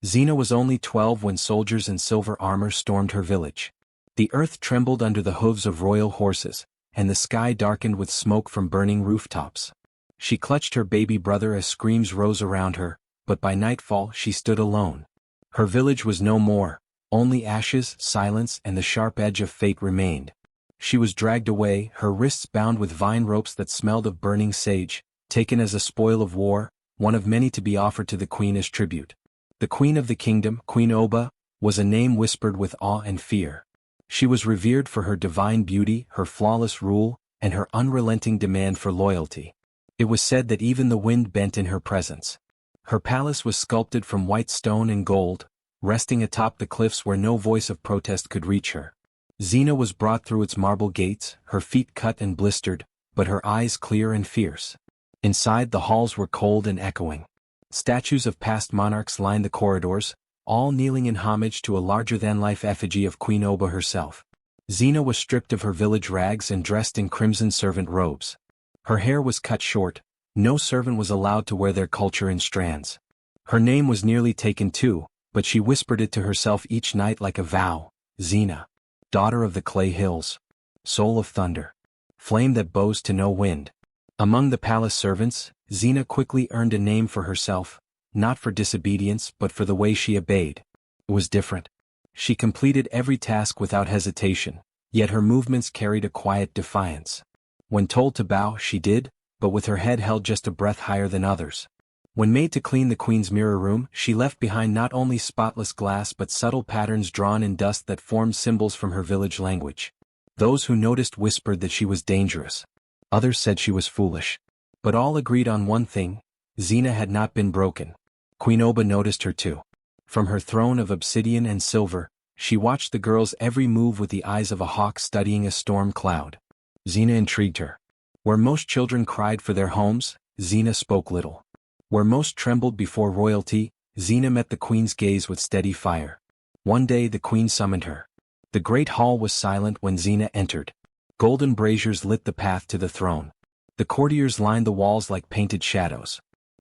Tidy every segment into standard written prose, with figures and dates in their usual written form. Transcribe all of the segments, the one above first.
Xena was only 12 when soldiers in silver armor stormed her village. The earth trembled under the hooves of royal horses, and the sky darkened with smoke from burning rooftops. She clutched her baby brother as screams rose around her, but by nightfall she stood alone. Her village was no more, only ashes, silence, and the sharp edge of fate remained. She was dragged away, her wrists bound with vine ropes that smelled of burning sage, taken as a spoil of war, one of many to be offered to the queen as tribute. The queen of the kingdom, Queen Oba, was a name whispered with awe and fear. She was revered for her divine beauty, her flawless rule, and her unrelenting demand for loyalty. It was said that even the wind bent in her presence. Her palace was sculpted from white stone and gold, resting atop the cliffs where no voice of protest could reach her. Xena was brought through its marble gates, her feet cut and blistered, but her eyes clear and fierce. Inside, the halls were cold and echoing. Statues of past monarchs lined the corridors, all kneeling in homage to a larger-than-life effigy of Queen Oba herself. Xena was stripped of her village rags and dressed in crimson servant robes. Her hair was cut short, no servant was allowed to wear their culture in strands. Her name was nearly taken too, but she whispered it to herself each night like a vow: Xena, daughter of the clay hills, soul of thunder, flame that bows to no wind. Among the palace servants, Xena quickly earned a name for herself, not for disobedience but for the way she obeyed. It was different. She completed every task without hesitation, yet her movements carried a quiet defiance. When told to bow, she did, but with her head held just a breath higher than others. When made to clean the queen's mirror room, she left behind not only spotless glass but subtle patterns drawn in dust that formed symbols from her village language. Those who noticed whispered that she was dangerous. Others said she was foolish. But all agreed on one thing: Xena had not been broken. Queen Oba noticed her too. From her throne of obsidian and silver, she watched the girl's every move with the eyes of a hawk studying a storm cloud. Xena intrigued her. Where most children cried for their homes, Xena spoke little. Where most trembled before royalty, Xena met the queen's gaze with steady fire. One day the queen summoned her. The great hall was silent when Xena entered. Golden braziers lit the path to the throne. The courtiers lined the walls like painted shadows.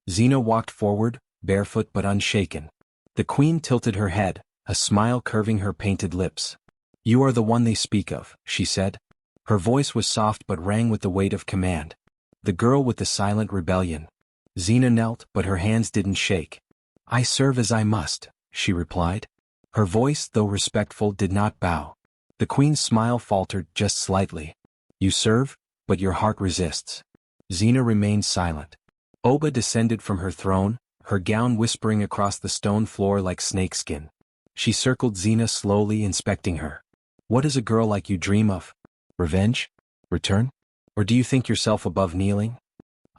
Xena walked forward, barefoot but unshaken. The queen tilted her head, a smile curving her painted lips. "You are the one they speak of," she said. Her voice was soft but rang with the weight of command. The girl with the silent rebellion. Xena knelt, but her hands didn't shake. "I serve as I must," she replied. Her voice, though respectful, did not bow. The queen's smile faltered just slightly. "You serve, but your heart resists." Xena remained silent. Oba descended from her throne, her gown whispering across the stone floor like snakeskin. She circled Xena slowly, inspecting her. "What does a girl like you dream of? Revenge? Return? Or do you think yourself above kneeling?"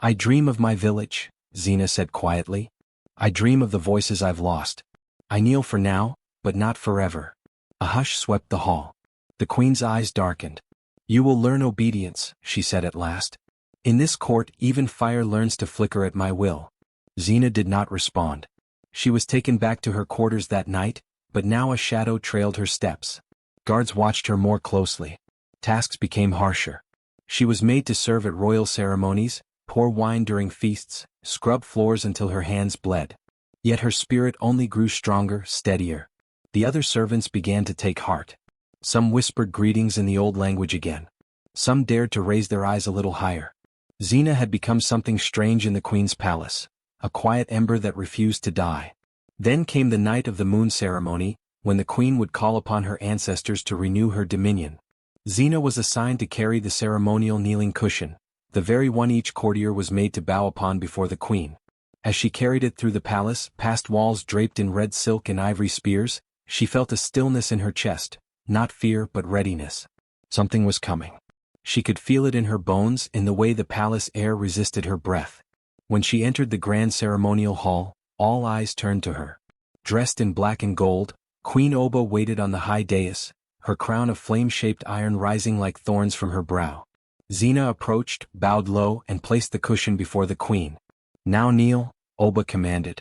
"I dream of my village," Xena said quietly. "I dream of the voices I've lost. I kneel for now, but not forever." A hush swept the hall. The queen's eyes darkened. "You will learn obedience," she said at last. "In this court, even fire learns to flicker at my will." Xena did not respond. She was taken back to her quarters that night, but now a shadow trailed her steps. Guards watched her more closely. Tasks became harsher. She was made to serve at royal ceremonies, pour wine during feasts, scrub floors until her hands bled. Yet her spirit only grew stronger, steadier. The other servants began to take heart. Some whispered greetings in the old language again. Some dared to raise their eyes a little higher. Xena had become something strange in the queen's palace, a quiet ember that refused to die. Then came the night of the moon ceremony, when the queen would call upon her ancestors to renew her dominion. Xena was assigned to carry the ceremonial kneeling cushion, the very one each courtier was made to bow upon before the queen. As she carried it through the palace, past walls draped in red silk and ivory spears, she felt a stillness in her chest, not fear but readiness. Something was coming. She could feel it in her bones, in the way the palace air resisted her breath. When she entered the grand ceremonial hall, all eyes turned to her. Dressed in black and gold, Queen Oba waited on the high dais, her crown of flame-shaped iron rising like thorns from her brow. Xena approached, bowed low, and placed the cushion before the queen. "Now kneel," Oba commanded.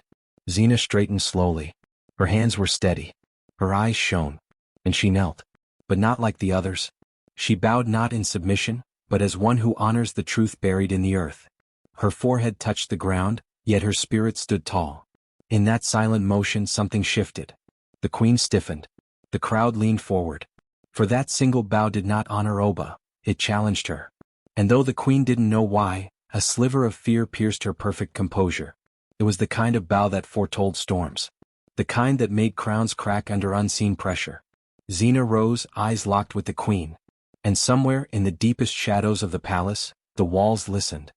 Xena straightened slowly. Her hands were steady. Her eyes shone. And she knelt. But not like the others. She bowed not in submission, but as one who honors the truth buried in the earth. Her forehead touched the ground, yet her spirit stood tall. In that silent motion something shifted. The queen stiffened. The crowd leaned forward. For that single bow did not honor Oba, it challenged her. And though the queen didn't know why, a sliver of fear pierced her perfect composure. It was the kind of bow that foretold storms. The kind that made crowns crack under unseen pressure. Xena rose, eyes locked with the queen. And somewhere in the deepest shadows of the palace, the walls listened.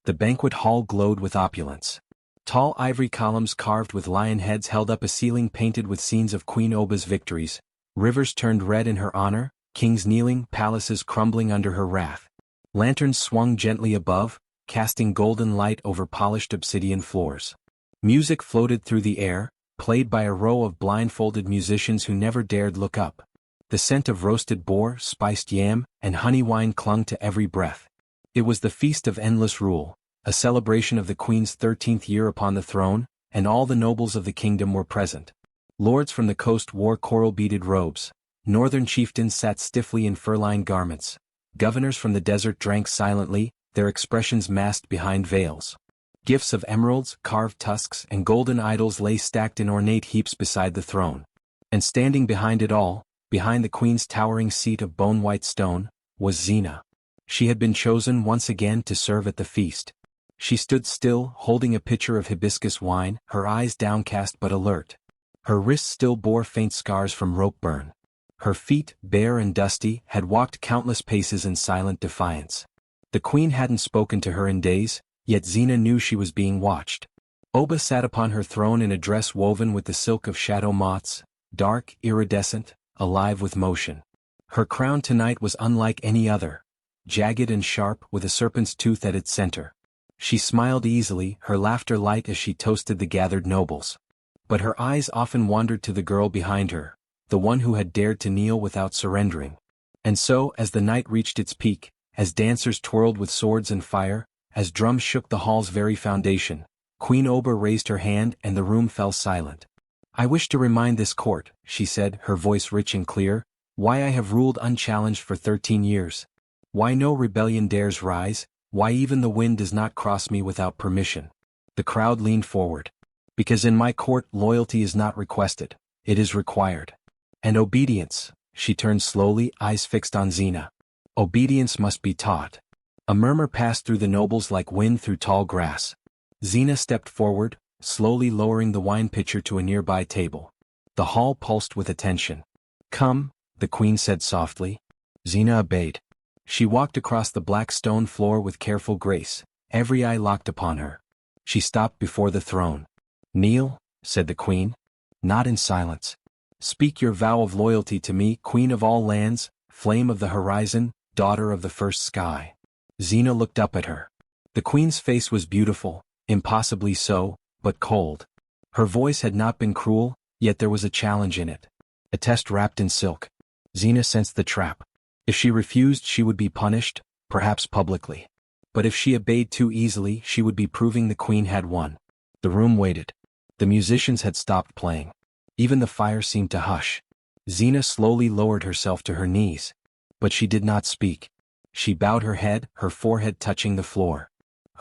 The banquet hall glowed with opulence. Tall ivory columns carved with lion heads held up a ceiling painted with scenes of Queen Oba's victories. Rivers turned red in her honor, kings kneeling, palaces crumbling under her wrath. Lanterns swung gently above, casting golden light over polished obsidian floors. Music floated through the air, played by a row of blindfolded musicians who never dared look up. The scent of roasted boar, spiced yam, and honey wine clung to every breath. It was the feast of endless rule, a celebration of the queen's 13th year upon the throne, and all the nobles of the kingdom were present. Lords from the coast wore coral-beaded robes. Northern chieftains sat stiffly in fur-lined garments. Governors from the desert drank silently, their expressions masked behind veils. Gifts of emeralds, carved tusks, and golden idols lay stacked in ornate heaps beside the throne. And standing behind it all, behind the queen's towering seat of bone-white stone, was Xena. She had been chosen once again to serve at the feast. She stood still, holding a pitcher of hibiscus wine, her eyes downcast but alert. Her wrists still bore faint scars from rope burn. Her feet, bare and dusty, had walked countless paces in silent defiance. The queen hadn't spoken to her in days, yet Xena knew she was being watched. Oba sat upon her throne in a dress woven with the silk of shadow moths, dark, iridescent, alive with motion. Her crown tonight was unlike any other, jagged and sharp with a serpent's tooth at its center. She smiled easily, her laughter light as she toasted the gathered nobles. But her eyes often wandered to the girl behind her, the one who had dared to kneel without surrendering. And so, as the night reached its peak, as dancers twirled with swords and fire, as drums shook the hall's very foundation, Queen Oba raised her hand and the room fell silent. "I wish to remind this court," she said, her voice rich and clear, "why I have ruled unchallenged for 13 years. Why no rebellion dares rise, why even the wind does not cross me without permission." The crowd leaned forward. "Because in my court loyalty is not requested, it is required. And obedience," she turned slowly, eyes fixed on Xena. "Obedience must be taught." A murmur passed through the nobles like wind through tall grass. Xena stepped forward, slowly lowering the wine pitcher to a nearby table. The hall pulsed with attention. "Come," the queen said softly. Xena obeyed. She walked across the black stone floor with careful grace, every eye locked upon her. She stopped before the throne. "Kneel," said the queen. "Not in silence. Speak your vow of loyalty to me, queen of all lands, flame of the horizon, daughter of the first sky." Xena looked up at her. The queen's face was beautiful, impossibly so, but cold. Her voice had not been cruel, yet there was a challenge in it. A test wrapped in silk. Xena sensed the trap. If she refused, she would be punished, perhaps publicly. But if she obeyed too easily, she would be proving the queen had won. The room waited. The musicians had stopped playing. Even the fire seemed to hush. Xena slowly lowered herself to her knees. But she did not speak. She bowed her head, her forehead touching the floor.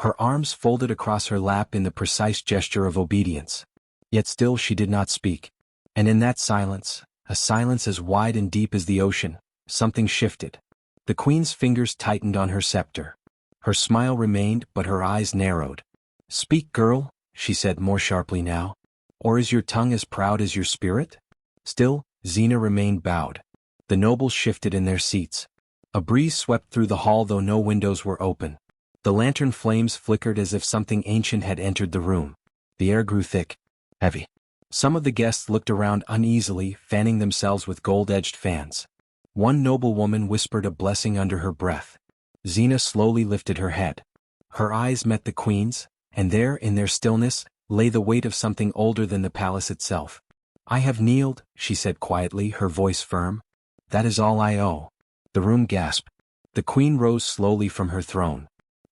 Her arms folded across her lap in the precise gesture of obedience. Yet still she did not speak. And in that silence, a silence as wide and deep as the ocean, something shifted. The queen's fingers tightened on her scepter. Her smile remained, but her eyes narrowed. "Speak, girl," she said more sharply now. "Or is your tongue as proud as your spirit?" Still, Xena remained bowed. The nobles shifted in their seats. A breeze swept through the hall though no windows were open. The lantern flames flickered as if something ancient had entered the room. The air grew thick, heavy. Some of the guests looked around uneasily, fanning themselves with gold-edged fans. One noblewoman whispered a blessing under her breath. Xena slowly lifted her head. Her eyes met the queen's, and there, in their stillness, lay the weight of something older than the palace itself. "I have kneeled," she said quietly, her voice firm. "That is all I owe." The room gasped. The queen rose slowly from her throne.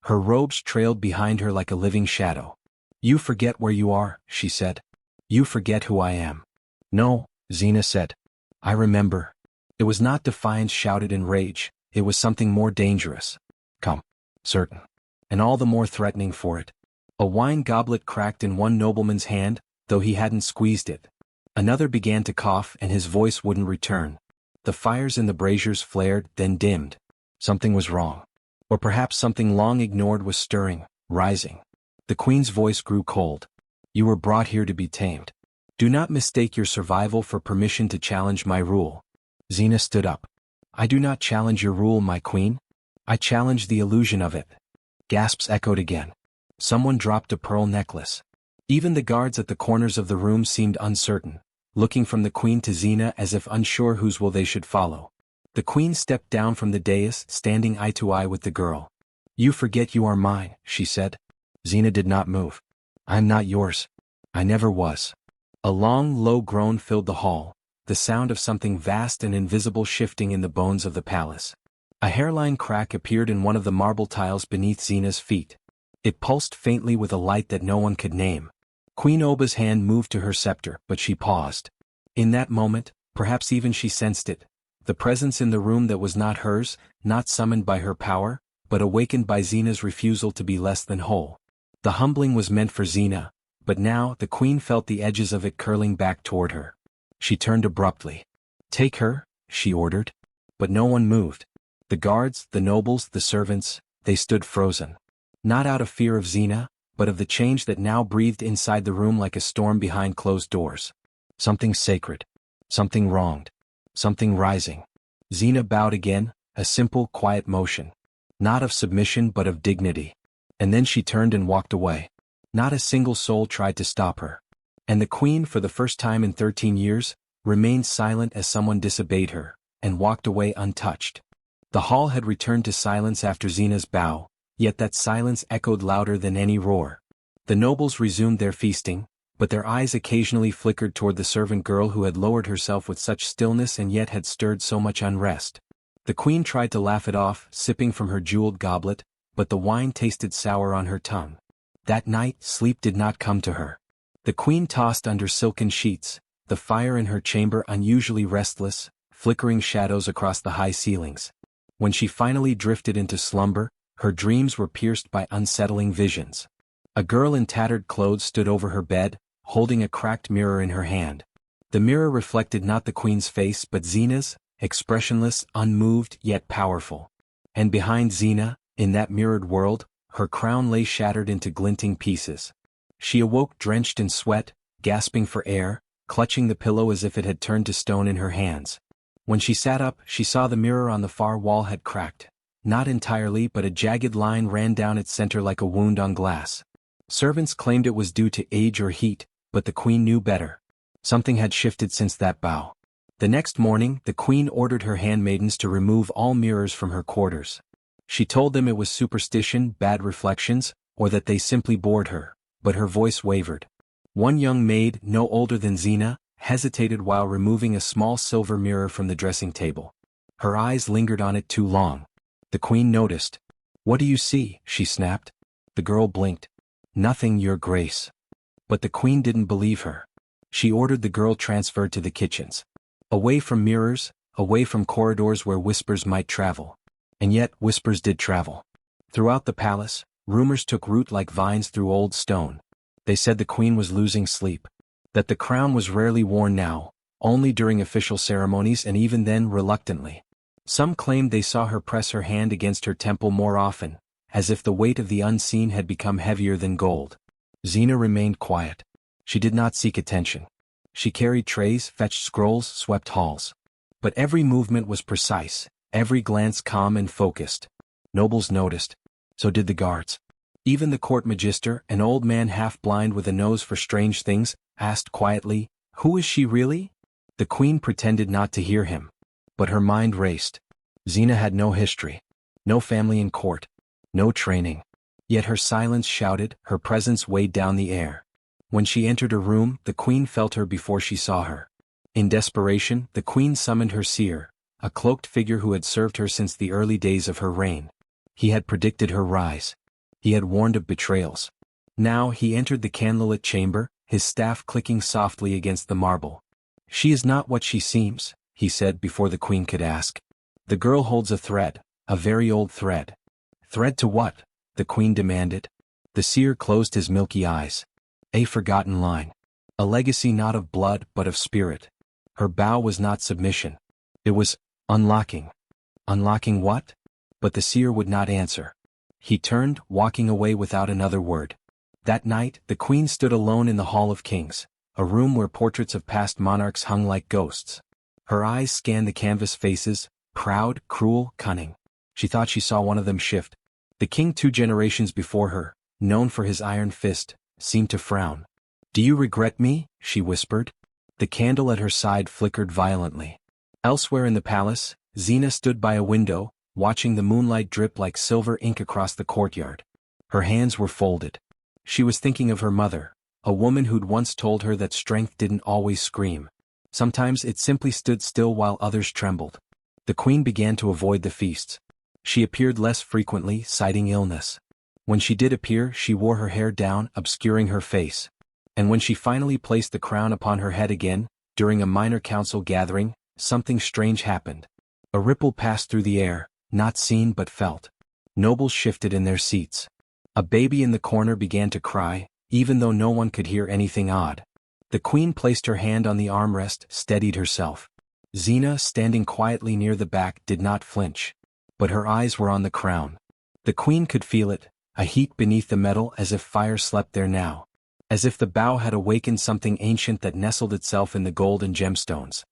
Her robes trailed behind her like a living shadow. "You forget where you are," she said. "You forget who I am." "No," Xena said. "I remember." It was not defiance shouted in rage, it was something more dangerous. "Come." Certain. And all the more threatening for it. A wine goblet cracked in one nobleman's hand, though he hadn't squeezed it. Another began to cough and his voice wouldn't return. The fires in the braziers flared, then dimmed. Something was wrong. Or perhaps something long ignored was stirring, rising. The queen's voice grew cold. You were brought here to be tamed. Do not mistake your survival for permission to challenge my rule. Xena stood up. I do not challenge your rule, my queen. I challenge the illusion of it. Gasps echoed again. Someone dropped a pearl necklace. Even the guards at the corners of the room seemed uncertain, looking from the queen to Xena as if unsure whose will they should follow. The queen stepped down from the dais, standing eye to eye with the girl. You forget you are mine, she said. Xena did not move. I'm not yours. I never was. A long, low groan filled the hall, the sound of something vast and invisible shifting in the bones of the palace. A hairline crack appeared in one of the marble tiles beneath Xena's feet. It pulsed faintly with a light that no one could name. Queen Oba's hand moved to her scepter, but she paused. In that moment, perhaps even she sensed it, the presence in the room that was not hers, not summoned by her power, but awakened by Xena's refusal to be less than whole. The humbling was meant for Xena, but now the queen felt the edges of it curling back toward her. She turned abruptly. Take her, she ordered. But no one moved. The guards, the nobles, the servants, they stood frozen. Not out of fear of Xena, but of the change that now breathed inside the room like a storm behind closed doors. Something sacred. Something wronged. Something rising. Xena bowed again, a simple, quiet motion. Not of submission but of dignity. And then she turned and walked away. Not a single soul tried to stop her. And the queen, for the first time in 13 years, remained silent as someone disobeyed her, and walked away untouched. The hall had returned to silence after Xena's bow, yet that silence echoed louder than any roar. The nobles resumed their feasting, but their eyes occasionally flickered toward the servant girl who had lowered herself with such stillness and yet had stirred so much unrest. The queen tried to laugh it off, sipping from her jeweled goblet, but the wine tasted sour on her tongue. That night, sleep did not come to her. The queen tossed under silken sheets, the fire in her chamber unusually restless, flickering shadows across the high ceilings. When she finally drifted into slumber, her dreams were pierced by unsettling visions. A girl in tattered clothes stood over her bed, holding a cracked mirror in her hand. The mirror reflected not the queen's face but Xena's, expressionless, unmoved, yet powerful. And behind Xena, in that mirrored world, her crown lay shattered into glinting pieces. She awoke drenched in sweat, gasping for air, clutching the pillow as if it had turned to stone in her hands. When she sat up, she saw the mirror on the far wall had cracked. Not entirely, but a jagged line ran down its center like a wound on glass. Servants claimed it was due to age or heat, but the queen knew better. Something had shifted since that bow. The next morning, the queen ordered her handmaidens to remove all mirrors from her quarters. She told them it was superstition, bad reflections, or that they simply bored her, but her voice wavered. One young maid, no older than Xena, hesitated while removing a small silver mirror from the dressing table. Her eyes lingered on it too long. The queen noticed. What do you see? She snapped. The girl blinked. Nothing, your grace. But the queen didn't believe her. She ordered the girl transferred to the kitchens. Away from mirrors, away from corridors where whispers might travel. And yet, whispers did travel. Throughout the palace, rumors took root like vines through old stone. They said the queen was losing sleep. That the crown was rarely worn now, only during official ceremonies and even then reluctantly. Some claimed they saw her press her hand against her temple more often, as if the weight of the unseen had become heavier than gold. Xena remained quiet. She did not seek attention. She carried trays, fetched scrolls, swept halls. But every movement was precise, every glance calm and focused. Nobles noticed. So did the guards. Even the court magister, an old man half-blind with a nose for strange things, asked quietly, "Who is she really?" The queen pretended not to hear him. But her mind raced. Xena had no history. No family in court. No training. Yet her silence shouted, her presence weighed down the air. When she entered her room, the queen felt her before she saw her. In desperation, the queen summoned her seer, a cloaked figure who had served her since the early days of her reign. He had predicted her rise. He had warned of betrayals. Now he entered the candlelit chamber, his staff clicking softly against the marble. "She is not what she seems," he said before the queen could ask. "The girl holds a thread, a very old thread." "Thread to what?" the queen demanded. The seer closed his milky eyes. "A forgotten line. A legacy not of blood but of spirit. Her bow was not submission. It was unlocking. Unlocking what? But the seer would not answer. He turned, walking away without another word. That night, the queen stood alone in the Hall of Kings, a room where portraits of past monarchs hung like ghosts. Her eyes scanned the canvas faces, proud, cruel, cunning. She thought she saw one of them shift. The king 2 generations before her, known for his iron fist, seemed to frown. "Do you regret me?" she whispered. The candle at her side flickered violently. Elsewhere in the palace, Xena stood by a window, watching the moonlight drip like silver ink across the courtyard. Her hands were folded. She was thinking of her mother, a woman who'd once told her that strength didn't always scream. Sometimes it simply stood still while others trembled. The queen began to avoid the feasts. She appeared less frequently, citing illness. When she did appear, she wore her hair down, obscuring her face. And when she finally placed the crown upon her head again, during a minor council gathering, something strange happened. A ripple passed through the air, not seen but felt. Nobles shifted in their seats. A baby in the corner began to cry, even though no one could hear anything odd. The queen placed her hand on the armrest, steadied herself. Xena, standing quietly near the back, did not flinch. But her eyes were on the crown. The queen could feel it, a heat beneath the metal, as if fire slept there now. As if the bow had awakened something ancient that nestled itself in the gold and gemstones.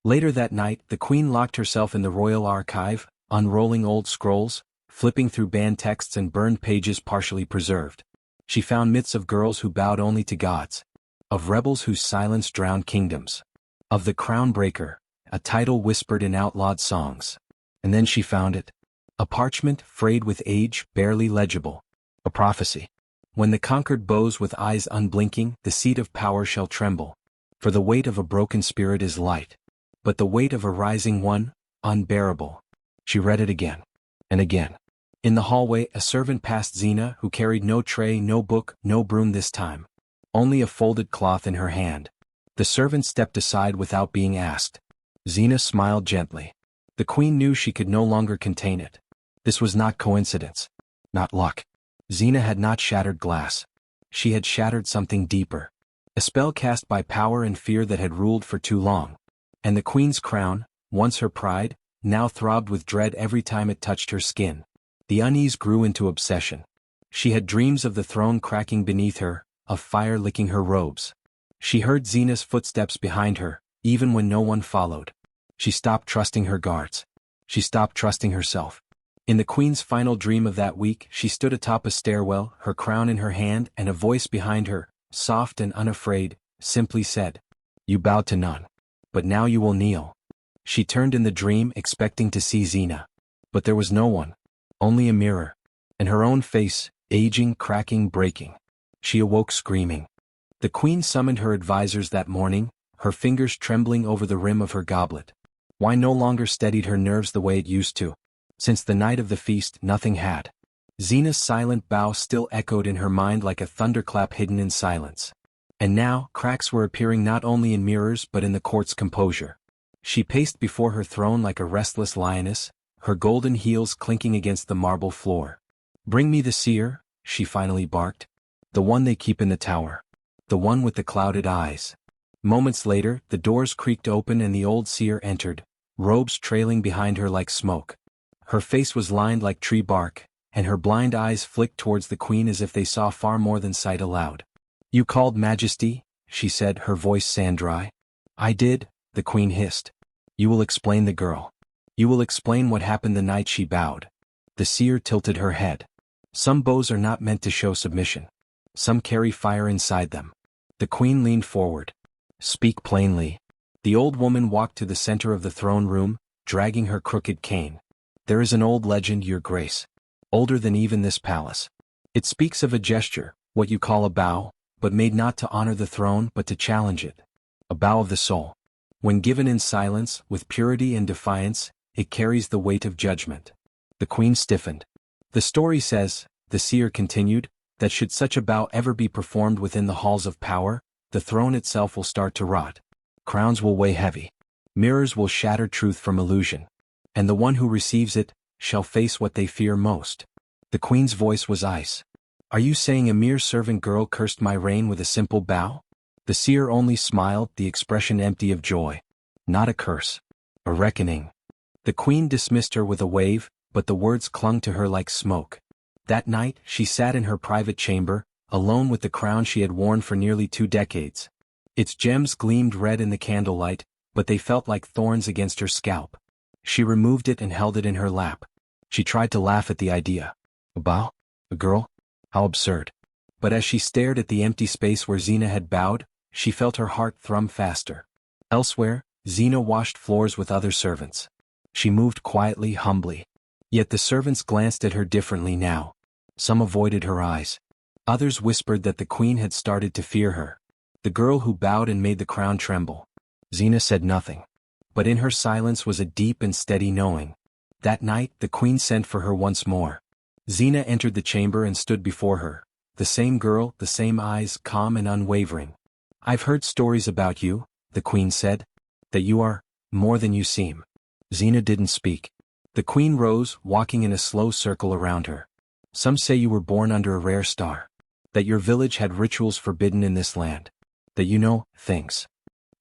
Later that night, the queen locked herself in the royal archive, unrolling old scrolls, flipping through banned texts and burned pages partially preserved. She found myths of girls who bowed only to gods, of rebels whose silence drowned kingdoms, of the crown breaker, a title whispered in outlawed songs. And then she found it. A parchment, frayed with age, barely legible. A prophecy. When the conquered bows with eyes unblinking, the seat of power shall tremble. For the weight of a broken spirit is light. But the weight of a rising one, unbearable. She read it again. And again. In the hallway, a servant passed Xena, who carried no tray, no book, no broom this time. Only a folded cloth in her hand. The servant stepped aside without being asked. Xena smiled gently. The queen knew she could no longer contain it. This was not coincidence. Not luck. Xena had not shattered glass. She had shattered something deeper. A spell cast by power and fear that had ruled for too long. And the queen's crown, once her pride, now throbbed with dread every time it touched her skin. The unease grew into obsession. She had dreams of the throne cracking beneath her, of fire licking her robes. She heard Xena's footsteps behind her, even when no one followed. She stopped trusting her guards. She stopped trusting herself. In the queen's final dream of that week, she stood atop a stairwell, her crown in her hand, and a voice behind her, soft and unafraid, simply said, "You bowed to none. But now you will kneel." She turned in the dream, expecting to see Xena. But there was no one. Only a mirror. And her own face, aging, cracking, breaking. She awoke screaming. The queen summoned her advisors that morning, her fingers trembling over the rim of her goblet. Wine no longer steadied her nerves the way it used to. Since the night of the feast, nothing had. Xena's silent bow still echoed in her mind like a thunderclap hidden in silence. And now, cracks were appearing not only in mirrors but in the court's composure. She paced before her throne like a restless lioness, her golden heels clinking against the marble floor. "Bring me the seer," she finally barked. "The one they keep in the tower. The one with the clouded eyes." Moments later, the doors creaked open and the old seer entered, robes trailing behind her like smoke. Her face was lined like tree bark, and her blind eyes flicked towards the queen as if they saw far more than sight allowed. "You called, Majesty," she said, her voice sand dry. "I did," the queen hissed. "You will explain the girl. You will explain what happened the night she bowed." The seer tilted her head. "Some bows are not meant to show submission. Some carry fire inside them." The queen leaned forward. "Speak plainly." The old woman walked to the center of the throne room, dragging her crooked cane. "There is an old legend, Your Grace. Older than even this palace. It speaks of a gesture, what you call a bow, but made not to honor the throne but to challenge it. A bow of the soul. When given in silence, with purity and defiance, it carries the weight of judgment." The queen stiffened. "The story says," the seer continued, "that should such a bow ever be performed within the halls of power, the throne itself will start to rot. Crowns will weigh heavy. Mirrors will shatter truth from illusion. And the one who receives it shall face what they fear most." The queen's voice was ice. "Are you saying a mere servant girl cursed my reign with a simple bow?" The seer only smiled, the expression empty of joy. Not a curse. A reckoning. The queen dismissed her with a wave, but the words clung to her like smoke. That night, she sat in her private chamber, alone with the crown she had worn for nearly 2 decades. Its gems gleamed red in the candlelight, but they felt like thorns against her scalp. She removed it and held it in her lap. She tried to laugh at the idea. A bow? A girl? How absurd. But as she stared at the empty space where Xena had bowed, she felt her heart thrum faster. Elsewhere, Xena washed floors with other servants. She moved quietly, humbly. Yet the servants glanced at her differently now. Some avoided her eyes. Others whispered that the queen had started to fear her. The girl who bowed and made the crown tremble. Xena said nothing. But in her silence was a deep and steady knowing. That night, the queen sent for her once more. Xena entered the chamber and stood before her. The same girl, the same eyes, calm and unwavering. "I've heard stories about you," the queen said. "That you are more than you seem." Xena didn't speak. The queen rose, walking in a slow circle around her. "Some say you were born under a rare star. That your village had rituals forbidden in this land. That you know things."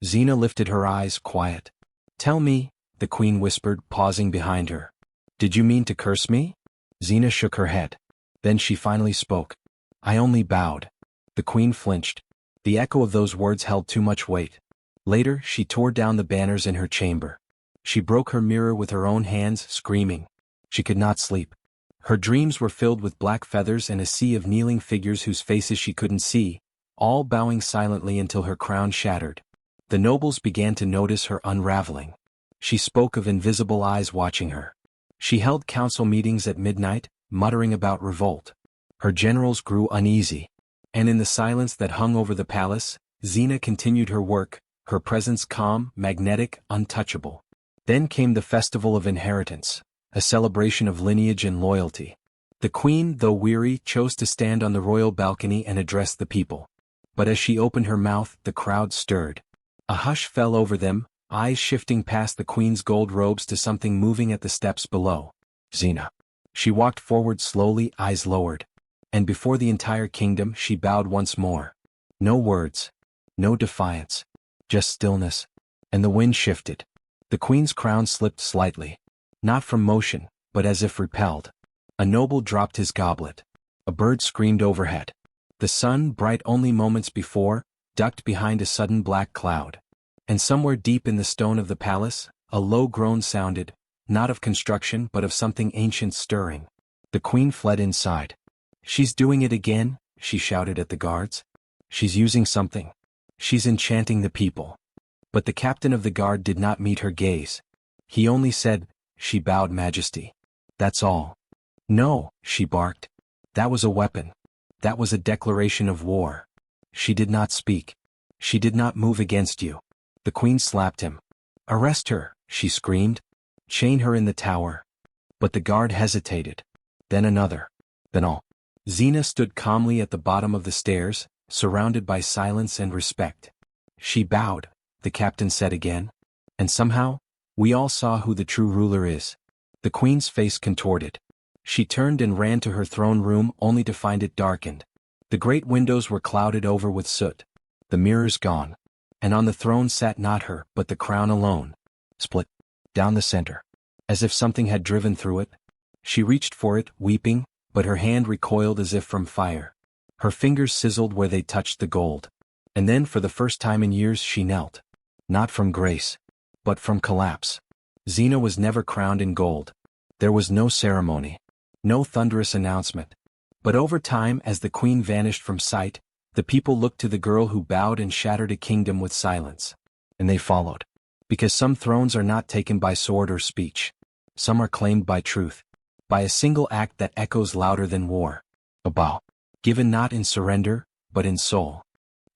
Xena lifted her eyes, quiet. "Tell me," the queen whispered, pausing behind her. "Did you mean to curse me?" Xena shook her head. Then she finally spoke. "I only bowed." The queen flinched. The echo of those words held too much weight. Later, she tore down the banners in her chamber. She broke her mirror with her own hands, screaming. She could not sleep. Her dreams were filled with black feathers and a sea of kneeling figures whose faces she couldn't see, all bowing silently until her crown shattered. The nobles began to notice her unraveling. She spoke of invisible eyes watching her. She held council meetings at midnight, muttering about revolt. Her generals grew uneasy. And in the silence that hung over the palace, Xena continued her work, her presence calm, magnetic, untouchable. Then came the Festival of Inheritance, a celebration of lineage and loyalty. The queen, though weary, chose to stand on the royal balcony and address the people. But as she opened her mouth, the crowd stirred. A hush fell over them, eyes shifting past the queen's gold robes to something moving at the steps below. Xena. She walked forward slowly, eyes lowered. And before the entire kingdom, she bowed once more. No words. No defiance. Just stillness. And the wind shifted. The queen's crown slipped slightly. Not from motion, but as if repelled. A noble dropped his goblet. A bird screamed overhead. The sun, bright only moments before, ducked behind a sudden black cloud. And somewhere deep in the stone of the palace, a low groan sounded, not of construction but of something ancient stirring. The queen fled inside. "She's doing it again," she shouted at the guards. "She's using something. She's enchanting the people." But the captain of the guard did not meet her gaze. He only said, "She bowed, Majesty. That's all." "No," she barked. "That was a weapon. That was a declaration of war. She did not speak. She did not move against you." The queen slapped him. "Arrest her," she screamed. "Chain her in the tower." But the guard hesitated. Then another. Then all. Xena stood calmly at the bottom of the stairs, surrounded by silence and respect. "She bowed," the captain said again. "And somehow, we all saw who the true ruler is." The queen's face contorted. She turned and ran to her throne room only to find it darkened. The great windows were clouded over with soot. The mirrors gone. And on the throne sat not her, but the crown alone. Split. Down the center. As if something had driven through it. She reached for it, weeping, but her hand recoiled as if from fire. Her fingers sizzled where they touched the gold. And then for the first time in years she knelt. Not from grace. But from collapse. Xena was never crowned in gold. There was no ceremony. No thunderous announcement. But over time, as the queen vanished from sight, the people looked to the girl who bowed and shattered a kingdom with silence. And they followed. Because some thrones are not taken by sword or speech. Some are claimed by truth. By a single act that echoes louder than war. A bow. Given not in surrender, but in soul.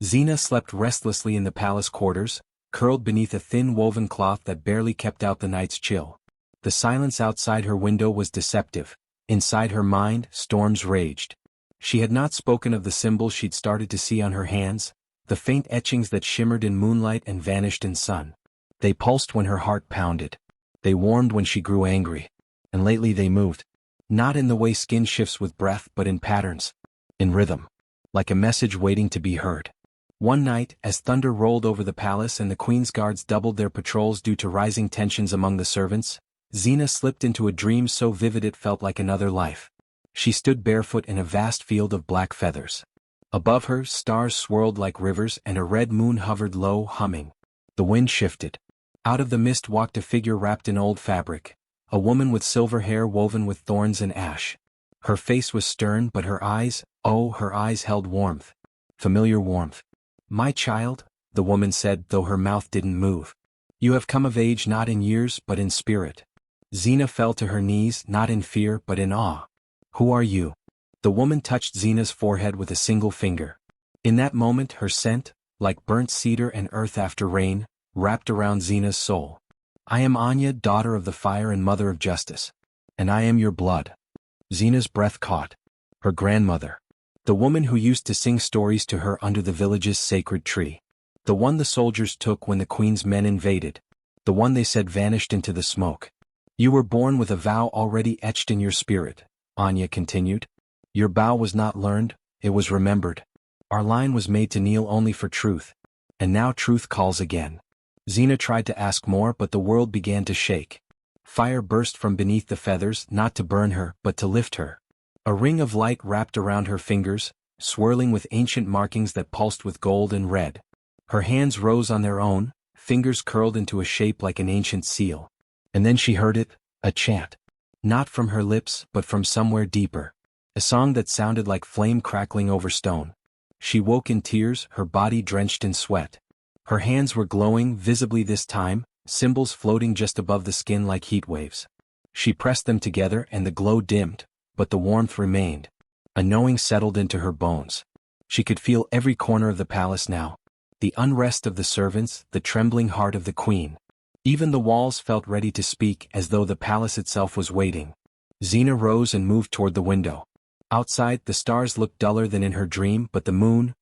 Xena slept restlessly in the palace quarters, curled beneath a thin woven cloth that barely kept out the night's chill. The silence outside her window was deceptive. Inside her mind, storms raged. She had not spoken of the symbols she'd started to see on her hands, the faint etchings that shimmered in moonlight and vanished in sun. They pulsed when her heart pounded. They warmed when she grew angry. And lately they moved. Not in the way skin shifts with breath but in patterns. In rhythm. Like a message waiting to be heard. One night, as thunder rolled over the palace and the queen's guards doubled their patrols due to rising tensions among the servants, Xena slipped into a dream so vivid it felt like another life. She stood barefoot in a vast field of black feathers. Above her, stars swirled like rivers and a red moon hovered low, humming. The wind shifted. Out of the mist walked a figure wrapped in old fabric, a woman with silver hair woven with thorns and ash. Her face was stern but her eyes, oh, her eyes held warmth. Familiar warmth. "My child," the woman said, though her mouth didn't move. "You have come of age not in years but in spirit." Xena fell to her knees, not in fear but in awe. "Who are you?" The woman touched Xena's forehead with a single finger. In that moment her scent, like burnt cedar and earth after rain, wrapped around Xena's soul. "I am Anya, daughter of the fire and mother of justice. And I am your blood." Xena's breath caught. Her grandmother. The woman who used to sing stories to her under the village's sacred tree. The one the soldiers took when the queen's men invaded. The one they said vanished into the smoke. "You were born with a vow already etched in your spirit," Anya continued. "Your vow was not learned, it was remembered. Our line was made to kneel only for truth. And now truth calls again." Xena tried to ask more but the world began to shake. Fire burst from beneath the feathers, not to burn her but to lift her. A ring of light wrapped around her fingers, swirling with ancient markings that pulsed with gold and red. Her hands rose on their own, fingers curled into a shape like an ancient seal. And then she heard it, a chant. Not from her lips but from somewhere deeper. A song that sounded like flame crackling over stone. She woke in tears, her body drenched in sweat. Her hands were glowing visibly this time, symbols floating just above the skin like heat waves. She pressed them together and the glow dimmed, but the warmth remained. A knowing settled into her bones. She could feel every corner of the palace now. The unrest of the servants, the trembling heart of the queen. Even the walls felt ready to speak as though the palace itself was waiting. Xena rose and moved toward the window. Outside, the stars looked duller than in her dream but the moon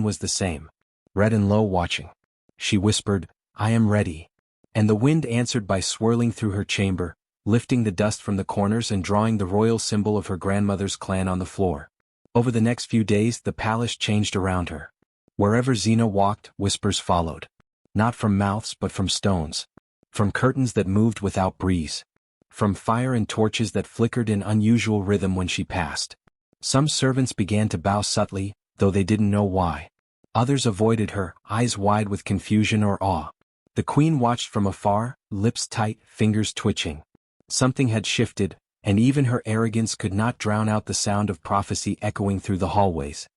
was the same. Red and low watching. She whispered, "I am ready." And the wind answered by swirling through her chamber, lifting the dust from the corners and drawing the royal symbol of her grandmother's clan on the floor. Over the next few days the palace changed around her. Wherever Xena walked, whispers followed. Not from mouths but from stones. From curtains that moved without breeze. From fire and torches that flickered in unusual rhythm when she passed. Some servants began to bow subtly, though they didn't know why. Others avoided her, eyes wide with confusion or awe. The queen watched from afar, lips tight, fingers twitching. Something had shifted, and even her arrogance could not drown out the sound of prophecy echoing through the hallways.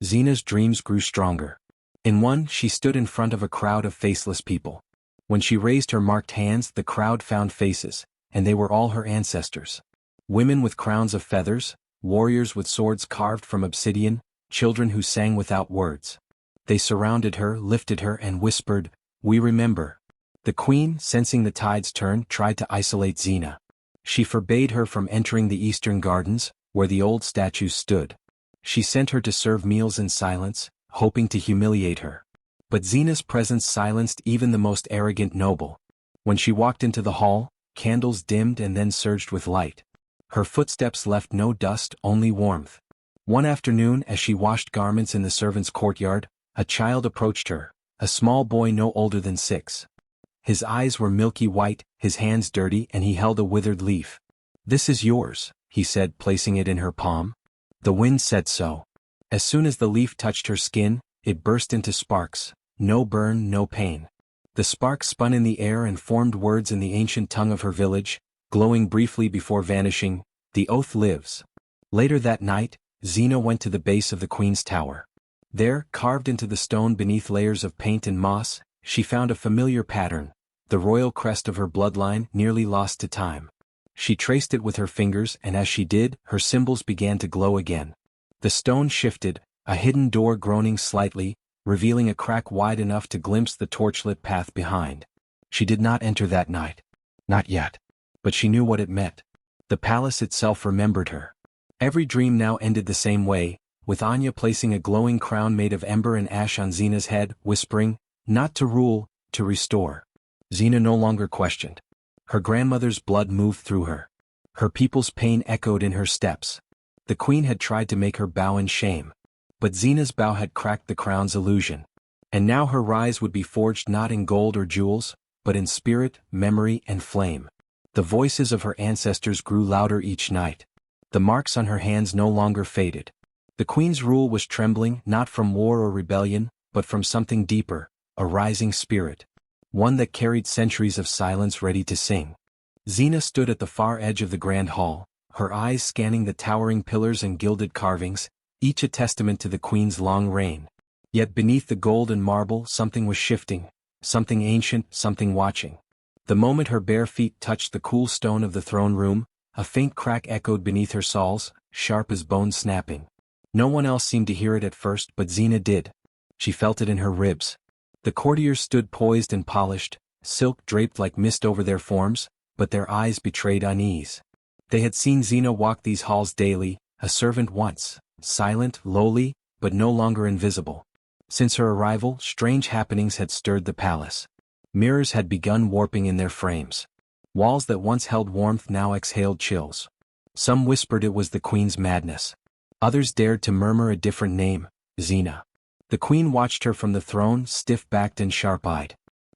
Xena's dreams grew stronger. In one, she stood in front of a crowd of faceless people. When she raised her marked hands, the crowd found faces, and they were all her ancestors. Women with crowns of feathers, warriors with swords carved from obsidian, children who sang without words. They surrounded her, lifted her, and whispered, "We remember." The queen, sensing the tide's turn, tried to isolate Xena. She forbade her from entering the eastern gardens, where the old statues stood. She sent her to serve meals in silence, hoping to humiliate her. But Xena's presence silenced even the most arrogant noble. When she walked into the hall, candles dimmed and then surged with light. Her footsteps left no dust, only warmth. One afternoon, as she washed garments in the servants' courtyard, a child approached her, a small boy no older than 6. His eyes were milky white, his hands dirty, and he held a withered leaf. "This is yours," he said, placing it in her palm. The wind said so. As soon as the leaf touched her skin, it burst into sparks. No burn, no pain. The sparks spun in the air and formed words in the ancient tongue of her village, glowing briefly before vanishing. "The oath lives." Later that night, Xena went to the base of the queen's tower. There, carved into the stone beneath layers of paint and moss, she found a familiar pattern, the royal crest of her bloodline, nearly lost to time. She traced it with her fingers, and as she did, her symbols began to glow again. The stone shifted, a hidden door groaning slightly, revealing a crack wide enough to glimpse the torchlit path behind. She did not enter that night. Not yet. But she knew what it meant. The palace itself remembered her. Every dream now ended the same way, with Anya placing a glowing crown made of ember and ash on Xena's head, whispering, "Not to rule, to restore." Xena no longer questioned. Her grandmother's blood moved through her. Her people's pain echoed in her steps. The queen had tried to make her bow in shame. But Xena's bow had cracked the crown's illusion. And now her rise would be forged not in gold or jewels, but in spirit, memory, and flame. The voices of her ancestors grew louder each night. The marks on her hands no longer faded. The queen's rule was trembling not from war or rebellion, but from something deeper, a rising spirit. One that carried centuries of silence ready to sing. Xena stood at the far edge of the grand hall, her eyes scanning the towering pillars and gilded carvings, each a testament to the queen's long reign. Yet beneath the gold and marble something was shifting, something ancient, something watching. The moment her bare feet touched the cool stone of the throne room, a faint crack echoed beneath her soles, sharp as bone snapping. No one else seemed to hear it at first, but Xena did. She felt it in her ribs. The courtiers stood poised and polished, silk draped like mist over their forms, but their eyes betrayed unease. They had seen Xena walk these halls daily, a servant once, silent, lowly, but no longer invisible. Since her arrival, strange happenings had stirred the palace. Mirrors had begun warping in their frames. Walls that once held warmth now exhaled chills. Some whispered it was the queen's madness. Others dared to murmur a different name, Xena. The queen watched her from the throne, stiff-backed and sharp-eyed.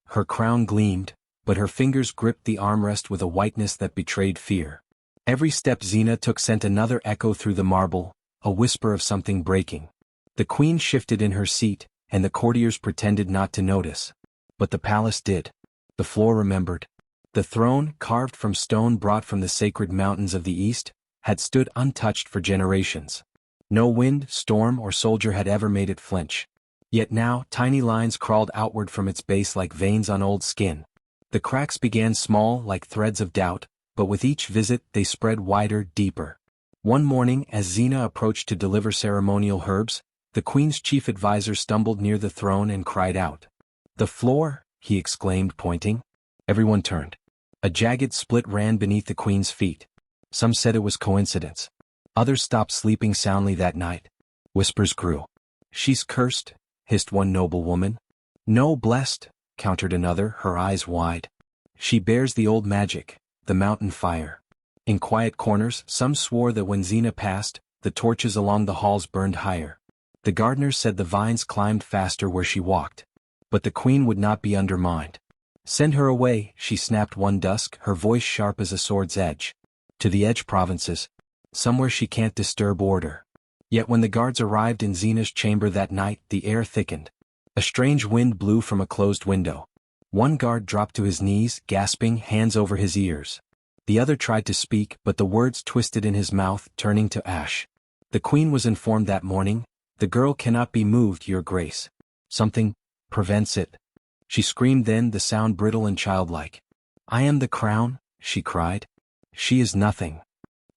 Her crown gleamed, but her fingers gripped the armrest with a whiteness that betrayed fear. Every step Xena took sent another echo through the marble, a whisper of something breaking. The queen shifted in her seat, and the courtiers pretended not to notice. But the palace did. The floor remembered. The throne, carved from stone brought from the sacred mountains of the east, had stood untouched for generations. No wind, storm, or soldier had ever made it flinch. Yet now, tiny lines crawled outward from its base like veins on old skin. The cracks began small, like threads of doubt, but with each visit they spread wider, deeper. One morning, as Xena approached to deliver ceremonial herbs, the queen's chief advisor stumbled near the throne and cried out. "The floor!" he exclaimed, pointing. Everyone turned. A jagged split ran beneath the queen's feet. Some said it was coincidence. Others stopped sleeping soundly that night. Whispers grew. "She's cursed," hissed one noble woman. "No, blessed," countered another, her eyes wide. "She bears the old magic, the mountain fire." In quiet corners, some swore that when Xena passed, the torches along the halls burned higher. The gardeners said the vines climbed faster where she walked. But the queen would not be undermined. "Send her away," she snapped one dusk, her voice sharp as a sword's edge. "To the edge provinces. Somewhere she can't disturb order." Yet when the guards arrived in Xena's chamber that night, the air thickened. A strange wind blew from a closed window. One guard dropped to his knees, gasping, hands over his ears. The other tried to speak, but the words twisted in his mouth, turning to ash. The queen was informed that morning, "The girl cannot be moved, your grace. Something prevents it." She screamed then, the sound brittle and childlike. "I am the crown," she cried. "She is nothing."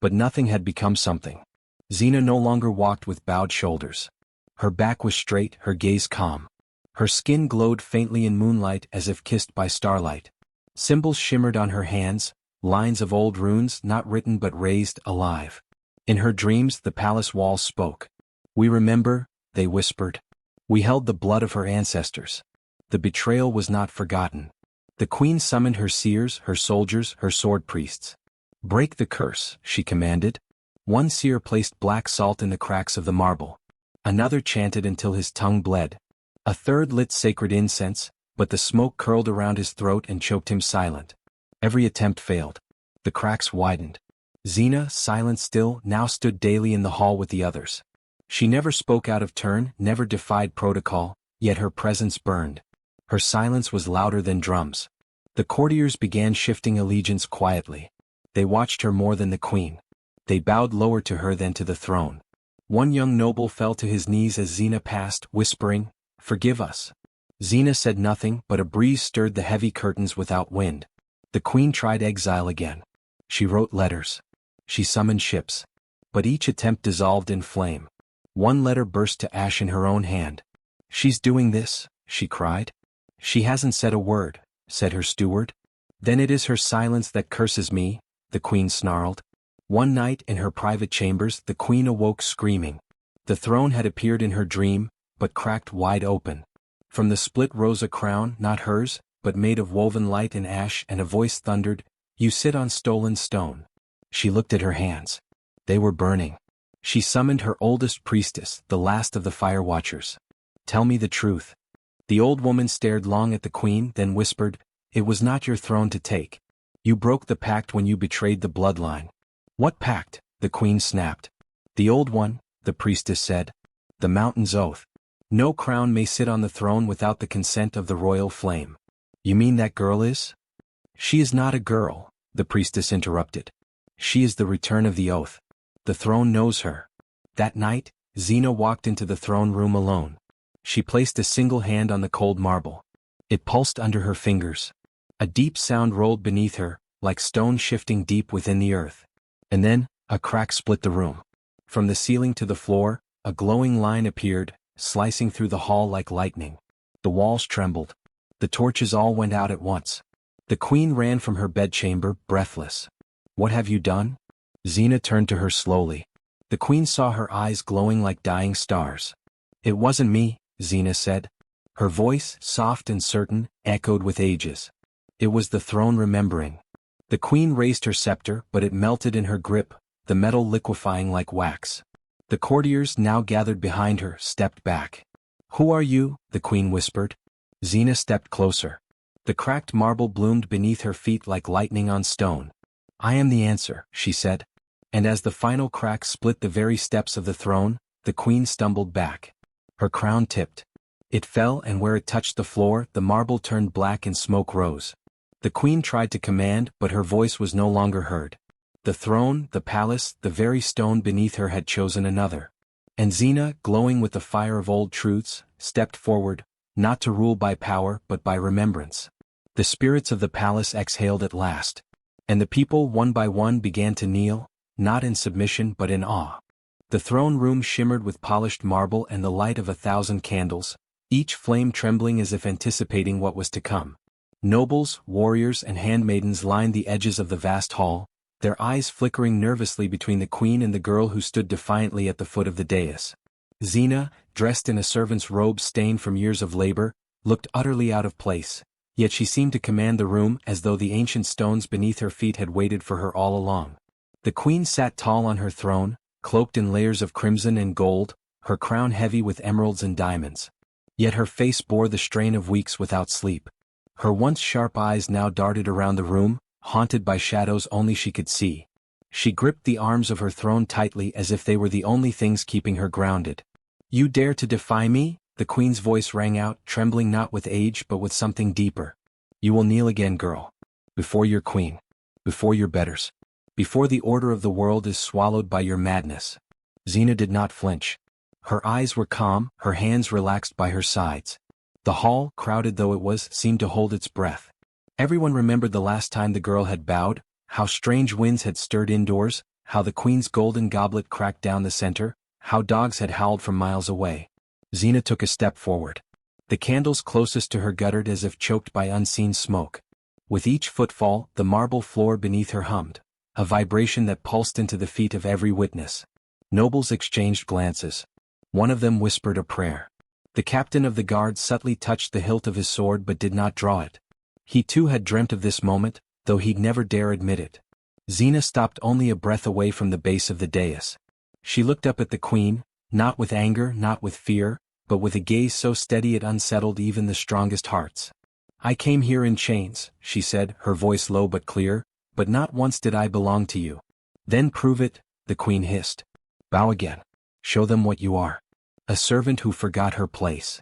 But nothing had become something. Xena no longer walked with bowed shoulders. Her back was straight, her gaze calm. Her skin glowed faintly in moonlight as if kissed by starlight. Symbols shimmered on her hands, lines of old runes not written but raised, alive. In her dreams the palace walls spoke. "We remember," they whispered. "We held the blood of her ancestors." The betrayal was not forgotten. The queen summoned her seers, her soldiers, her sword priests. "Break the curse," she commanded. One seer placed black salt in the cracks of the marble. Another chanted until his tongue bled. A third lit sacred incense, but the smoke curled around his throat and choked him silent. Every attempt failed. The cracks widened. Xena, silent still, now stood daily in the hall with the others. She never spoke out of turn, never defied protocol, yet her presence burned. Her silence was louder than drums. The courtiers began shifting allegiance quietly. They watched her more than the queen. They bowed lower to her than to the throne. One young noble fell to his knees as Xena passed, whispering, "Forgive us." Xena said nothing, but a breeze stirred the heavy curtains without wind. The queen tried exile again. She wrote letters. She summoned ships. But each attempt dissolved in flame. One letter burst to ash in her own hand. "She's doing this," she cried. "She hasn't said a word," said her steward. "Then it is her silence that curses me," the queen snarled. One night, in her private chambers, the queen awoke screaming. The throne had appeared in her dream, but cracked wide open. From the split rose a crown, not hers, but made of woven light and ash, and a voice thundered, "You sit on stolen stone." She looked at her hands. They were burning. She summoned her oldest priestess, the last of the fire watchers. "Tell me the truth." The old woman stared long at the queen, then whispered, "It was not your throne to take. You broke the pact when you betrayed the bloodline." "What pact?" the queen snapped. "The old one," the priestess said. "The mountain's oath. No crown may sit on the throne without the consent of the royal flame." "You mean that girl is?" "She is not a girl," the priestess interrupted. "She is the return of the oath. The throne knows her." That night, Xena walked into the throne room alone. She placed a single hand on the cold marble. It pulsed under her fingers. A deep sound rolled beneath her, like stone shifting deep within the earth. And then, a crack split the room. From the ceiling to the floor, a glowing line appeared, slicing through the hall like lightning. The walls trembled. The torches all went out at once. The queen ran from her bedchamber, breathless. "What have you done?" Xena turned to her slowly. The queen saw her eyes glowing like dying stars. "It wasn't me," Xena said. Her voice, soft and certain, echoed with ages. "It was the throne remembering." The queen raised her scepter, but it melted in her grip, the metal liquefying like wax. The courtiers, now gathered behind her, stepped back. "Who are you?" the queen whispered. Xena stepped closer. The cracked marble bloomed beneath her feet like lightning on stone. "I am the answer," she said. And as the final crack split the very steps of the throne, the queen stumbled back. Her crown tipped. It fell, and where it touched the floor, the marble turned black and smoke rose. The queen tried to command, but her voice was no longer heard. The throne, the palace, the very stone beneath her had chosen another. And Xena, glowing with the fire of old truths, stepped forward, not to rule by power but by remembrance. The spirits of the palace exhaled at last. And the people, one by one, began to kneel, not in submission but in awe. The throne room shimmered with polished marble and the light of 1,000 candles, each flame trembling as if anticipating what was to come. Nobles, warriors, and handmaidens lined the edges of the vast hall, their eyes flickering nervously between the queen and the girl who stood defiantly at the foot of the dais. Xena, dressed in a servant's robe stained from years of labor, looked utterly out of place, yet she seemed to command the room as though the ancient stones beneath her feet had waited for her all along. The queen sat tall on her throne, cloaked in layers of crimson and gold, her crown heavy with emeralds and diamonds. Yet her face bore the strain of weeks without sleep. Her once sharp eyes now darted around the room, haunted by shadows only she could see. She gripped the arms of her throne tightly as if they were the only things keeping her grounded. "You dare to defy me?" the queen's voice rang out, trembling not with age but with something deeper. "You will kneel again, girl. Before your queen. Before your betters. Before the order of the world is swallowed by your madness." Xena did not flinch. Her eyes were calm, her hands relaxed by her sides. The hall, crowded though it was, seemed to hold its breath. Everyone remembered the last time the girl had bowed, how strange winds had stirred indoors, how the queen's golden goblet cracked down the center, how dogs had howled from miles away. Xena took a step forward. The candles closest to her guttered as if choked by unseen smoke. With each footfall, the marble floor beneath her hummed, a vibration that pulsed into the feet of every witness. Nobles exchanged glances. One of them whispered a prayer. The captain of the guard subtly touched the hilt of his sword but did not draw it. He too had dreamt of this moment, though he'd never dare admit it. Xena stopped only a breath away from the base of the dais. She looked up at the queen, not with anger, not with fear, but with a gaze so steady it unsettled even the strongest hearts. "I came here in chains," she said, her voice low but clear, "but not once did I belong to you." "Then prove it," the queen hissed. "Bow again. Show them what you are. A servant who forgot her place."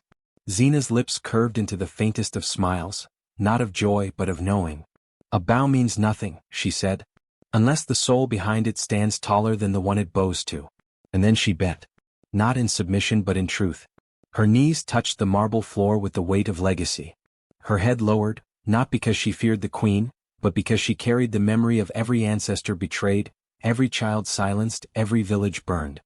Xena's lips curved into the faintest of smiles, not of joy but of knowing. "A bow means nothing," she said, "unless the soul behind it stands taller than the one it bows to." And then she bent. Not in submission but in truth. Her knees touched the marble floor with the weight of legacy. Her head lowered, not because she feared the queen, but because she carried the memory of every ancestor betrayed, every child silenced, every village burned.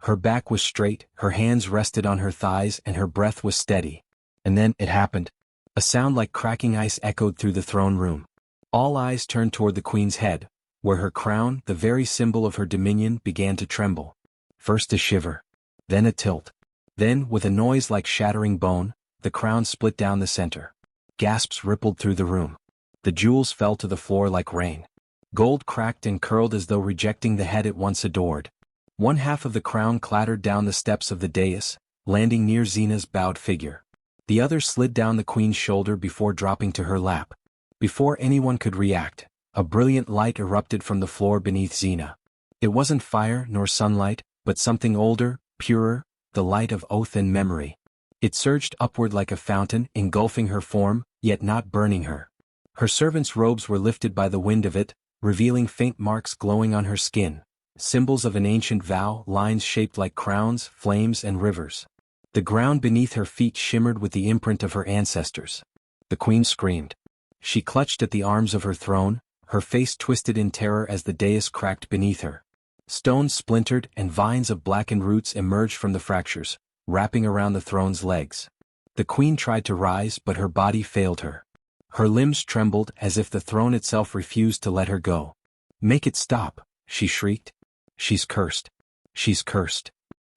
Her back was straight, her hands rested on her thighs, and her breath was steady. And then it happened. A sound like cracking ice echoed through the throne room. All eyes turned toward the queen's head, where her crown, the very symbol of her dominion, began to tremble. First a shiver. Then a tilt. Then, with a noise like shattering bone, the crown split down the center. Gasps rippled through the room. The jewels fell to the floor like rain. Gold cracked and curled as though rejecting the head it once adored. One half of the crown clattered down the steps of the dais, landing near Xena's bowed figure. The other slid down the queen's shoulder before dropping to her lap. Before anyone could react, a brilliant light erupted from the floor beneath Xena. It wasn't fire nor sunlight, but something older, purer, the light of oath and memory. It surged upward like a fountain, engulfing her form, yet not burning her. Her servant's robes were lifted by the wind of it, revealing faint marks glowing on her skin, symbols of an ancient vow, lines shaped like crowns, flames, and rivers. The ground beneath her feet shimmered with the imprint of her ancestors. The queen screamed. She clutched at the arms of her throne, her face twisted in terror as the dais cracked beneath her. Stones splintered and vines of blackened roots emerged from the fractures, wrapping around the throne's legs. The queen tried to rise, but her body failed her. Her limbs trembled as if the throne itself refused to let her go. "Make it stop," she shrieked. "She's cursed. She's cursed."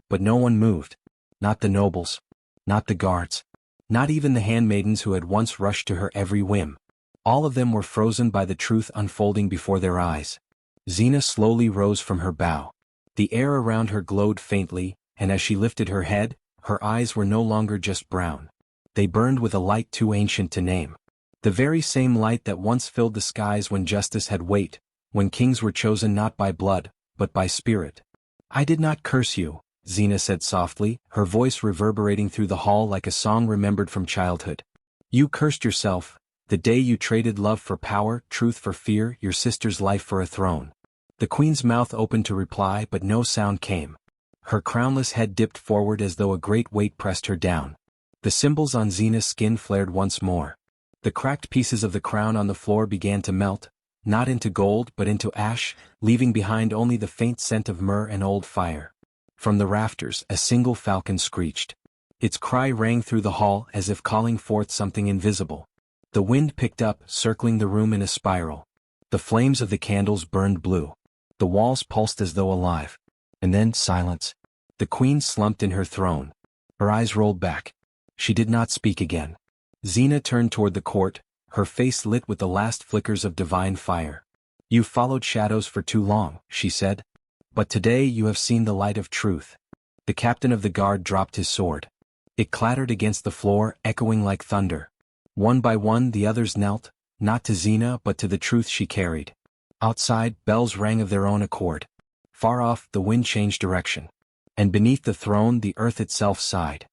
But no one moved. Not the nobles. Not the guards. Not even the handmaidens who had once rushed to her every whim. All of them were frozen by the truth unfolding before their eyes. Xena slowly rose from her bow. The air around her glowed faintly, and as she lifted her head, her eyes were no longer just brown. They burned with a light too ancient to name. The very same light that once filled the skies when justice had weight, when kings were chosen not by blood, but by spirit. "I did not curse you," Xena said softly, her voice reverberating through the hall like a song remembered from childhood. "You cursed yourself, the day you traded love for power, truth for fear, your sister's life for a throne." The queen's mouth opened to reply, but no sound came. Her crownless head dipped forward as though a great weight pressed her down. The symbols on Xena's skin flared once more. The cracked pieces of the crown on the floor began to melt, not into gold but into ash, leaving behind only the faint scent of myrrh and old fire. From the rafters, a single falcon screeched. Its cry rang through the hall as if calling forth something invisible. The wind picked up, circling the room in a spiral. The flames of the candles burned blue. The walls pulsed as though alive. And then silence. The queen slumped in her throne. Her eyes rolled back. She did not speak again. Xena turned toward the court, her face lit with the last flickers of divine fire. "You followed shadows for too long," she said. "But today you have seen the light of truth." The captain of the guard dropped his sword. It clattered against the floor, echoing like thunder. One by one the others knelt, not to Xena but to the truth she carried. Outside, bells rang of their own accord. Far off, the wind changed direction. And beneath the throne the earth itself sighed.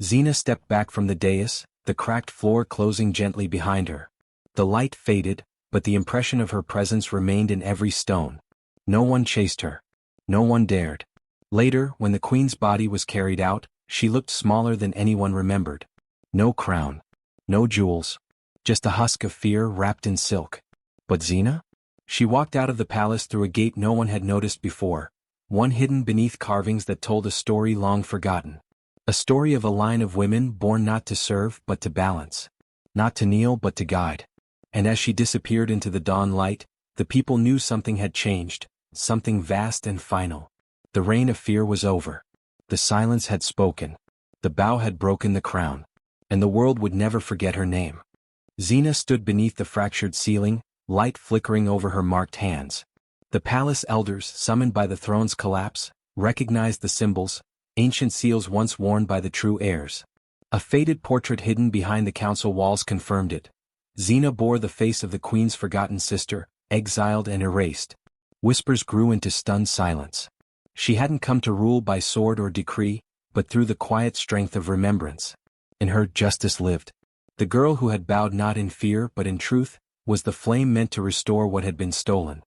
Xena stepped back from the dais, the cracked floor closing gently behind her. The light faded, but the impression of her presence remained in every stone. No one chased her. No one dared. Later, when the queen's body was carried out, she looked smaller than anyone remembered. No crown. No jewels. Just a husk of fear wrapped in silk. But Xena? She walked out of the palace through a gate no one had noticed before, one hidden beneath carvings that told a story long forgotten. A story of a line of women born not to serve but to balance. Not to kneel but to guide. And as she disappeared into the dawn light, the people knew something had changed, something vast and final. The reign of fear was over. The silence had spoken. The bow had broken the crown. And the world would never forget her name. Xena stood beneath the fractured ceiling, light flickering over her marked hands. The palace elders, summoned by the throne's collapse, recognized the symbols, ancient seals once worn by the true heirs. A faded portrait hidden behind the council walls confirmed it. Xena bore the face of the queen's forgotten sister, exiled and erased. Whispers grew into stunned silence. She hadn't come to rule by sword or decree, but through the quiet strength of remembrance. In her, justice lived. The girl who had bowed not in fear but in truth, was the flame meant to restore what had been stolen.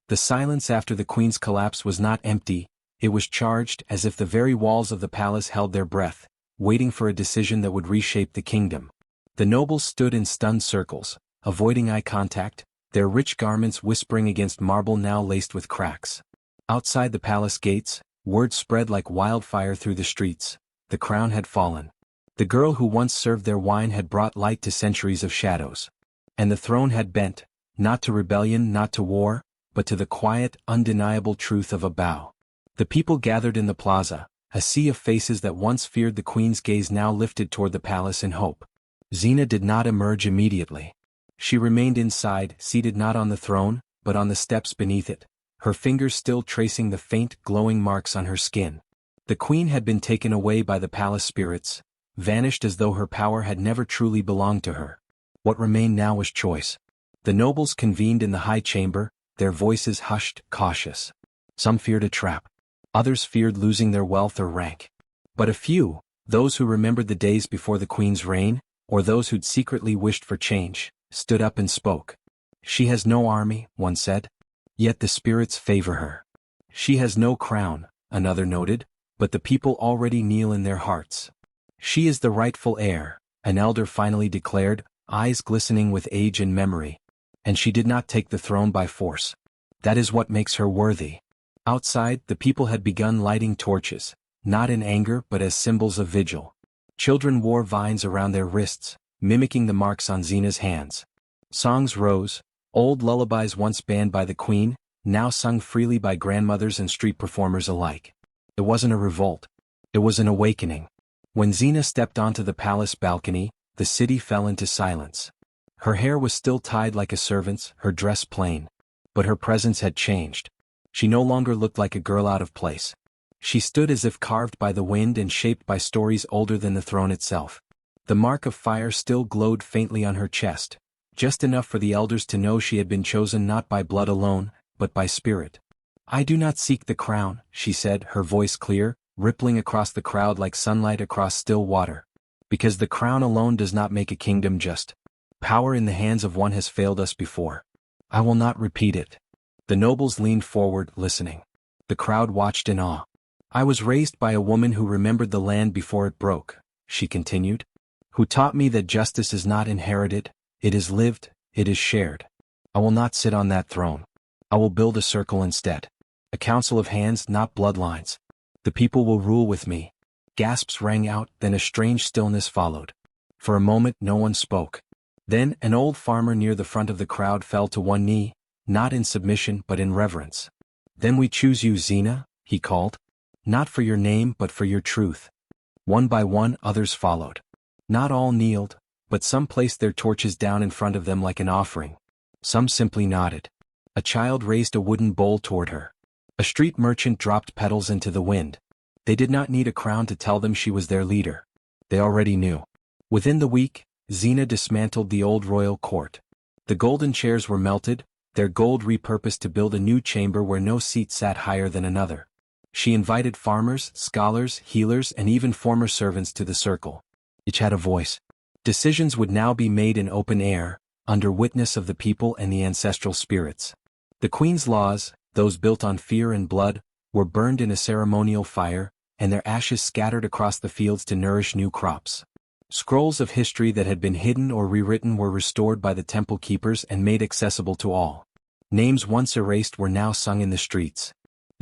The silence after the queen's collapse was not empty, it was charged as if the very walls of the palace held their breath, waiting for a decision that would reshape the kingdom. The nobles stood in stunned circles, avoiding eye contact, their rich garments whispering against marble now laced with cracks. Outside the palace gates, word spread like wildfire through the streets. The crown had fallen. The girl who once served their wine had brought light to centuries of shadows. And the throne had bent, not to rebellion, not to war, but to the quiet, undeniable truth of a bow. The people gathered in the plaza, a sea of faces that once feared the queen's gaze now lifted toward the palace in hope. Xena did not emerge immediately. She remained inside, seated not on the throne, but on the steps beneath it, her fingers still tracing the faint, glowing marks on her skin. The queen had been taken away by the palace spirits, vanished as though her power had never truly belonged to her. What remained now was choice. The nobles convened in the high chamber, their voices hushed, cautious. Some feared a trap. Others feared losing their wealth or rank. But a few, those who remembered the days before the queen's reign, or those who'd secretly wished for change, stood up and spoke. She has no army, one said. Yet the spirits favor her. She has no crown, another noted, but the people already kneel in their hearts. She is the rightful heir, an elder finally declared, eyes glistening with age and memory. And she did not take the throne by force. That is what makes her worthy. Outside, the people had begun lighting torches, not in anger but as symbols of vigil. Children wore vines around their wrists, mimicking the marks on Xena's hands. Songs rose, old lullabies once banned by the queen, now sung freely by grandmothers and street performers alike. It wasn't a revolt. It was an awakening. When Xena stepped onto the palace balcony, the city fell into silence. Her hair was still tied like a servant's, her dress plain. But her presence had changed. She no longer looked like a girl out of place. She stood as if carved by the wind and shaped by stories older than the throne itself. The mark of fire still glowed faintly on her chest, just enough for the elders to know she had been chosen not by blood alone, but by spirit. I do not seek the crown, she said, her voice clear, rippling across the crowd like sunlight across still water. Because the crown alone does not make a kingdom just. Power in the hands of one has failed us before. I will not repeat it. The nobles leaned forward, listening. The crowd watched in awe. I was raised by a woman who remembered the land before it broke, she continued. Who taught me that justice is not inherited, it is lived, it is shared. I will not sit on that throne. I will build a circle instead. A council of hands, not bloodlines. The people will rule with me. Gasps rang out, then a strange stillness followed. For a moment no one spoke. Then an old farmer near the front of the crowd fell to one knee, not in submission but in reverence. Then we choose you, Xena, he called. Not for your name but for your truth. One by one others followed. Not all kneeled, but some placed their torches down in front of them like an offering. Some simply nodded. A child raised a wooden bowl toward her. A street merchant dropped petals into the wind. They did not need a crown to tell them she was their leader. They already knew. Within the week, Xena dismantled the old royal court. The golden chairs were melted, their gold repurposed to build a new chamber where no seat sat higher than another. She invited farmers, scholars, healers, and even former servants to the circle. Each had a voice. Decisions would now be made in open air, under witness of the people and the ancestral spirits. The queen's laws, those built on fear and blood, were burned in a ceremonial fire, and their ashes scattered across the fields to nourish new crops. Scrolls of history that had been hidden or rewritten were restored by the temple keepers and made accessible to all. Names once erased were now sung in the streets.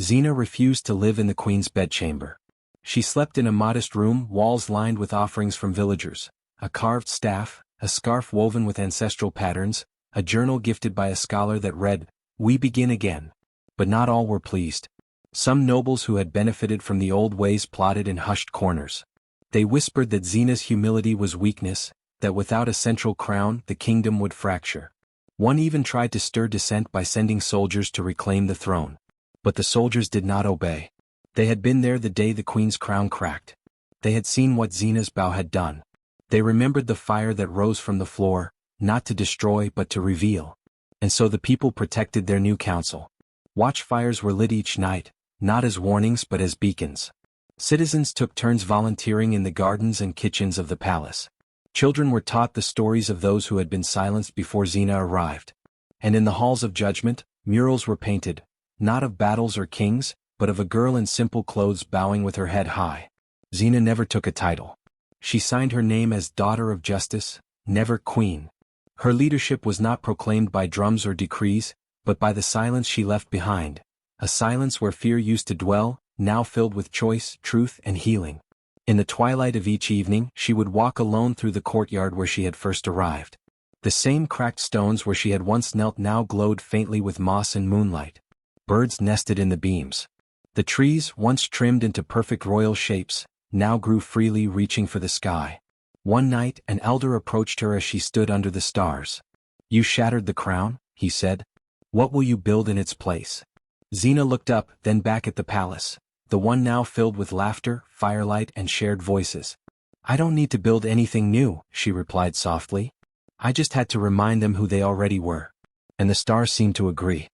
Xena refused to live in the queen's bedchamber. She slept in a modest room, walls lined with offerings from villagers, a carved staff, a scarf woven with ancestral patterns, a journal gifted by a scholar that read, "We begin again." But not all were pleased. Some nobles who had benefited from the old ways plotted in hushed corners. They whispered that Xena's humility was weakness, that without a central crown the kingdom would fracture. One even tried to stir dissent by sending soldiers to reclaim the throne. But the soldiers did not obey. They had been there the day the queen's crown cracked. They had seen what Xena's bow had done. They remembered the fire that rose from the floor, not to destroy but to reveal. And so the people protected their new council. Watchfires were lit each night, not as warnings but as beacons. Citizens took turns volunteering in the gardens and kitchens of the palace. Children were taught the stories of those who had been silenced before Xena arrived. And in the halls of judgment, murals were painted, not of battles or kings, but of a girl in simple clothes bowing with her head high. Xena never took a title. She signed her name as Daughter of Justice, never Queen. Her leadership was not proclaimed by drums or decrees, but by the silence she left behind, a silence where fear used to dwell, now filled with choice, truth, and healing. In the twilight of each evening, she would walk alone through the courtyard where she had first arrived. The same cracked stones where she had once knelt now glowed faintly with moss and moonlight. Birds nested in the beams. The trees, once trimmed into perfect royal shapes, now grew freely, reaching for the sky. One night, an elder approached her as she stood under the stars. "You shattered the crown," he said. "What will you build in its place?" Xena looked up, then back at the palace, the one now filled with laughter, firelight, and shared voices. I don't need to build anything new, she replied softly. I just had to remind them who they already were. And the stars seemed to agree.